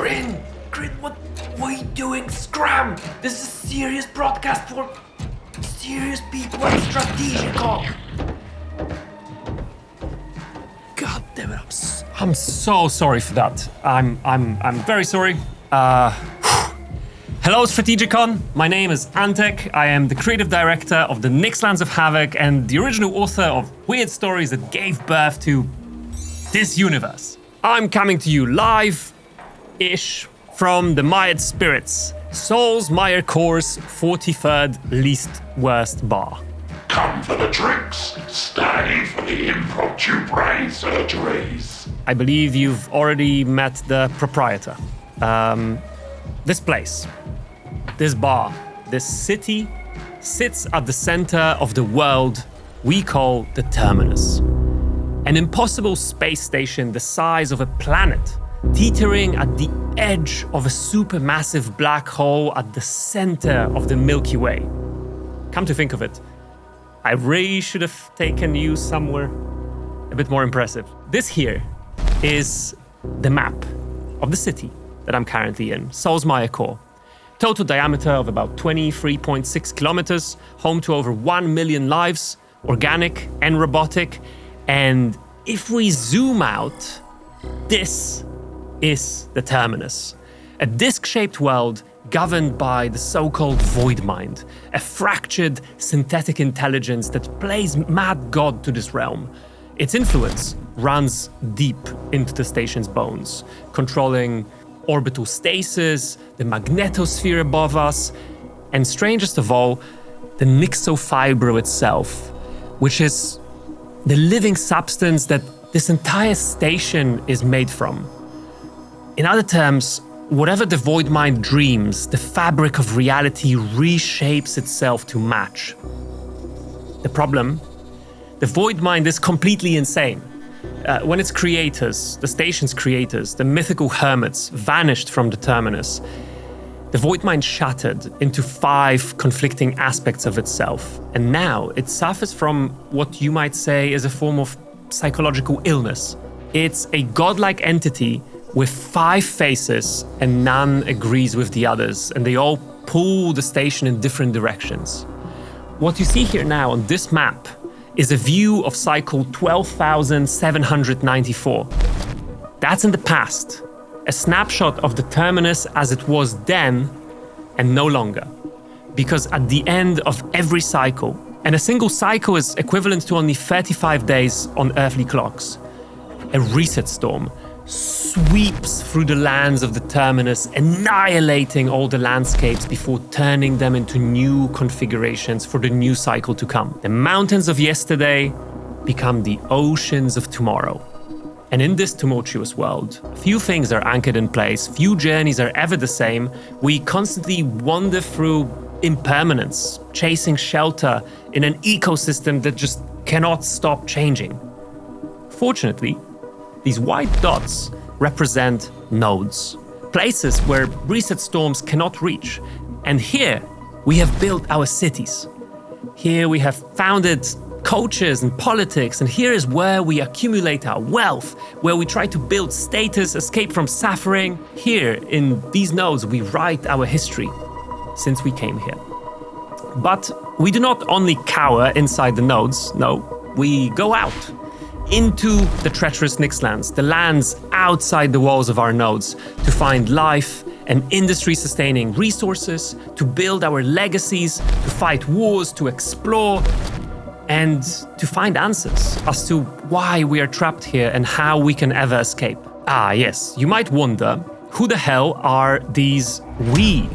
Grin, what are you doing? Scram! This is a serious broadcast for serious people at Strategicon. God damn it! I'm so sorry for that. I'm very sorry. Hello, Strategicon. My name is Antek. I am the creative director of the Nyxlands of Havoc and the original author of weird stories that gave birth to this universe. I'm coming to you live-ish from the Mired Spirits, Souls Meyer Core's 43rd least worst bar. Come for the tricks, stay for the impromptu brain surgeries. I believe you've already met the proprietor. This place, this bar, this city sits at the center of the world we call the Terminus. An impossible space station the size of a planet, teetering at the edge of a supermassive black hole at the center of the Milky Way. Come to think of it, I really should have taken you somewhere a bit more impressive. This here is the map of the city that I'm currently in, Souls Meyer Core. Total diameter of about 23.6 kilometers, home to over 1 million lives, organic and robotic. And if we zoom out, this is the Terminus. A disc-shaped world governed by the so-called Void Mind, a fractured synthetic intelligence that plays mad god to this realm. Its influence runs deep into the station's bones, controlling orbital stasis, the magnetosphere above us, and strangest of all, the nixofibro itself, which is the living substance that this entire station is made from. In other terms, whatever the Void Mind dreams, the fabric of reality reshapes itself to match. The problem? The Void Mind is completely insane. When its creators, the station's creators, the mythical hermits, vanished from the Terminus, the Void Mind shattered into 5 conflicting aspects of itself. And now it suffers from what you might say is a form of psychological illness. It's a godlike entity with 5 faces, and none agrees with the others, and they all pull the station in different directions. What you see here now on this map is a view of cycle 12,794. That's in the past, a snapshot of the Terminus as it was then and no longer. Because at the end of every cycle, and a single cycle is equivalent to only 35 days on earthly clocks, a reset storm sweeps through the lands of the Terminus, annihilating all the landscapes before turning them into new configurations for the new cycle to come. The mountains of yesterday become the oceans of tomorrow. And in this tumultuous world, few things are anchored in place, few journeys are ever the same. We constantly wander through impermanence, chasing shelter in an ecosystem that just cannot stop changing. Fortunately, these white dots represent nodes, places where reset storms cannot reach. And here we have built our cities. Here we have founded cultures and politics, and here is where we accumulate our wealth, where we try to build status, escape from suffering. Here in these nodes we write our history since we came here. But we do not only cower inside the nodes, no, we go out into the treacherous Nyxlands, the lands outside the walls of our nodes, to find life and industry-sustaining resources, to build our legacies, to fight wars, to explore, and to find answers as to why we are trapped here and how we can ever escape. Ah, yes, you might wonder, who the hell are these we?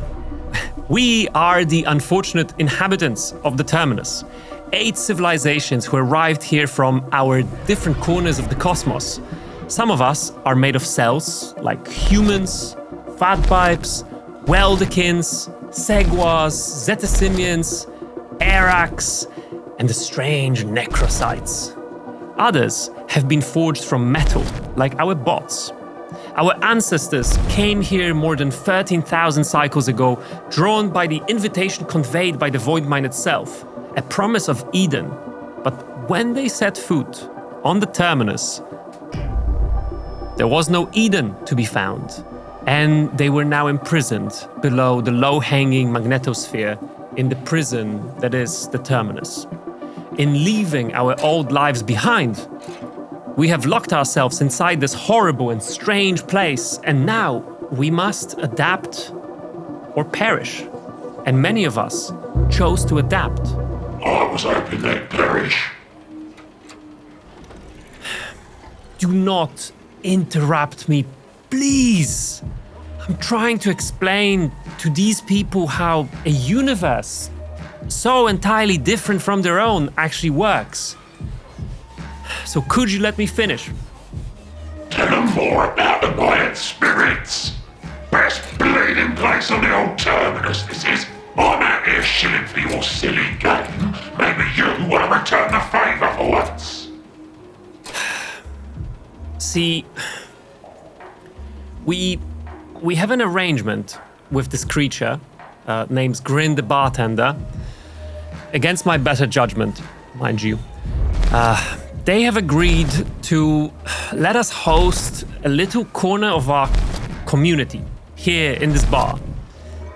We are the unfortunate inhabitants of the Terminus. 8 civilizations who arrived here from our different corners of the cosmos. Some of us are made of cells, like humans, fat pipes, Weldikins, Segwas, Zettasimians, Arax, and the strange necrocytes. Others have been forged from metal, like our bots. Our ancestors came here more than 13,000 cycles ago, drawn by the invitation conveyed by the Void Mind itself. A promise of Eden, but when they set foot on the Terminus, there was no Eden to be found, And they were now imprisoned below the low-hanging magnetosphere in the prison that is the Terminus. In leaving our old lives behind, we have locked ourselves inside this horrible and strange place, and now we must adapt or perish. And many of us chose to adapt. I was hoping they'd perish. Do not interrupt me, please. I'm trying to explain to these people how a universe so entirely different from their own actually works. So could you let me finish? Tell them more about the Mayan spirits. Best bleeding place on the old terminus this is. I'm out here shilling for your silly game. Maybe you want to return the favour for once. See, we have an arrangement with this creature, named Grin the Bartender, against my better judgment, mind you. They have agreed to let us host a little corner of our community here in this bar.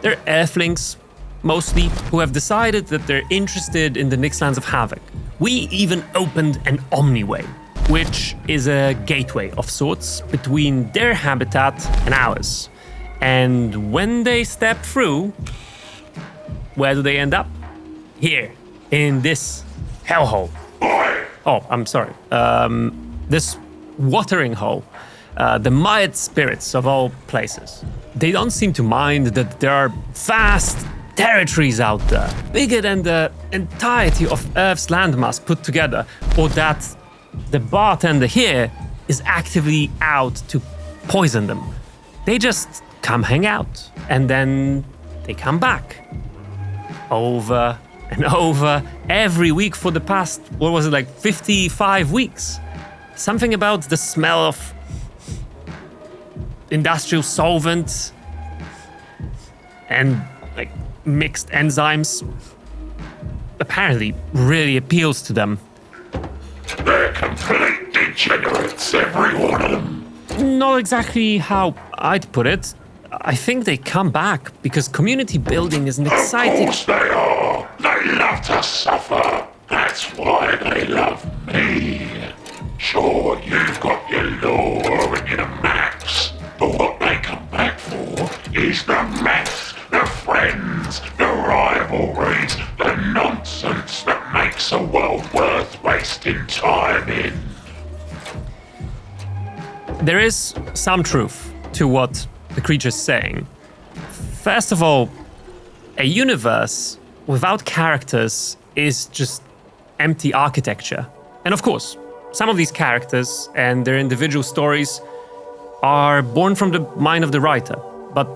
They're Earthlings, mostly, who have decided that they're interested in the Nyxlands of Havoc. We even opened an Omniway, which is a gateway of sorts between their habitat and ours. And when they step through, where do they end up? Here, in this hellhole. Oh, I'm sorry. This watering hole. The Mayan spirits of all places. They don't seem to mind that there are vast territories out there, bigger than the entirety of Earth's landmass put together, or that the bartender here is actively out to poison them. They just come hang out, and then they come back. Over and over, every week for the past, 55 weeks. Something about the smell of industrial solvent and mixed enzymes apparently really appeals to them. They're complete degenerates, every one of them. Not exactly how I'd put it. I think they come back because community building is an exciting... Of course they are. They love to suffer. That's why they love me. Sure, you've got your lore and your maps, but what they come back for is the mess, the friends, the rivalries, the nonsense that makes a world worth wasting time in. There is some truth to what the creature's saying. First of all, a universe without characters is just empty architecture. And of course, some of these characters and their individual stories are born from the mind of the writer, but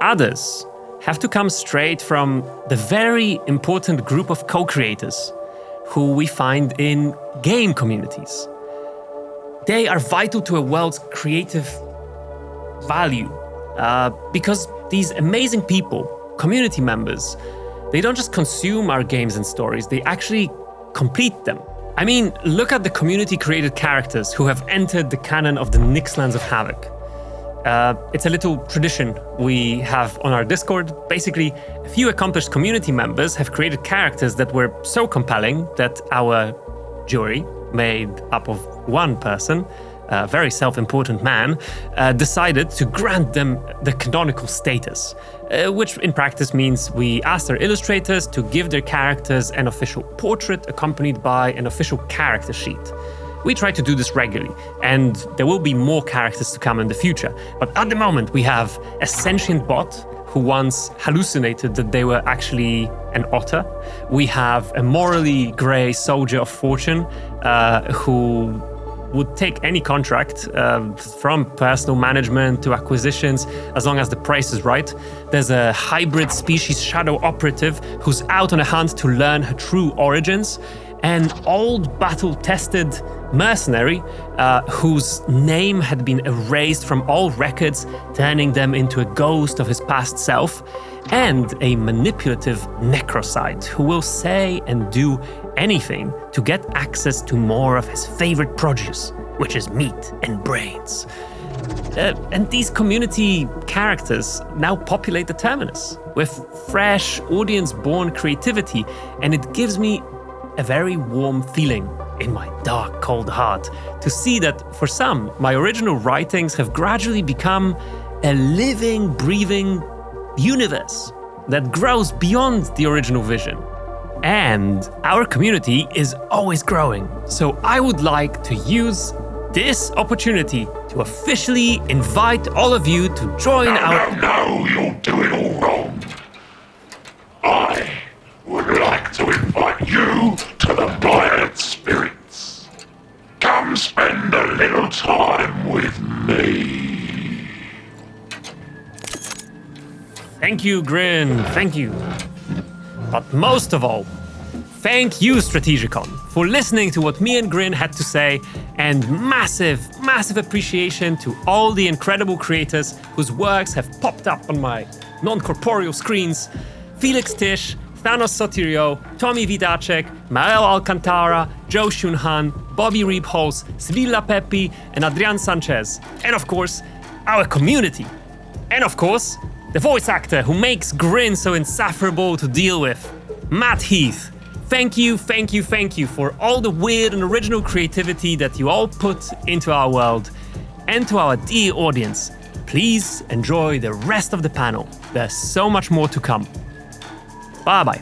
others have to come straight from the very important group of co-creators who we find in game communities. They are vital to a world's creative value because these amazing people, community members, they don't just consume our games and stories, they actually complete them. I mean, look at the community-created characters who have entered the canon of the Nyxlands of Havoc. It's a little tradition we have on our Discord. Basically, a few accomplished community members have created characters that were so compelling that our jury, made up of one person, a very self-important man, decided to grant them the canonical status, which in practice means we asked our illustrators to give their characters an official portrait accompanied by an official character sheet. We try to do this regularly, and there will be more characters to come in the future. But at the moment, we have a sentient bot who once hallucinated that they were actually an otter. We have a morally grey soldier of fortune who would take any contract, from personal management to acquisitions, as long as the price is right. There's a hybrid species shadow operative who's out on a hunt to learn her true origins. An old battle-tested mercenary whose name had been erased from all records, turning them into a ghost of his past self, and a manipulative necrocyte who will say and do anything to get access to more of his favorite produce, which is meat and brains. And these community characters now populate the Terminus with fresh, audience-born creativity, and it gives me a very warm feeling in my dark, cold heart to see that for some, my original writings have gradually become a living, breathing universe that grows beyond the original vision. And our community is always growing, so I would like to use this opportunity to officially invite all of you to join our... No, you're doing all wrong. I would like to invite you to the Mired Spirits. Come spend a little time with me. Thank you, Grin, thank you. But most of all, thank you, Strategicon, for listening to what me and Grin had to say, and massive, massive appreciation to all the incredible creators whose works have popped up on my non-corporeal screens. Felix Tisch, Thanos Sotirio, Tommy Vidacek, Mael Alcantara, Joe Shunhan, Bobby Reebholz, Sibilla Peppi, and Adrian Sanchez. And of course, our community. And of course, the voice actor who makes Grin so insufferable to deal with, Matt Heath. Thank you for all the weird and original creativity that you all put into our world. And to our dear audience, please enjoy the rest of the panel. There's so much more to come. Bye-bye.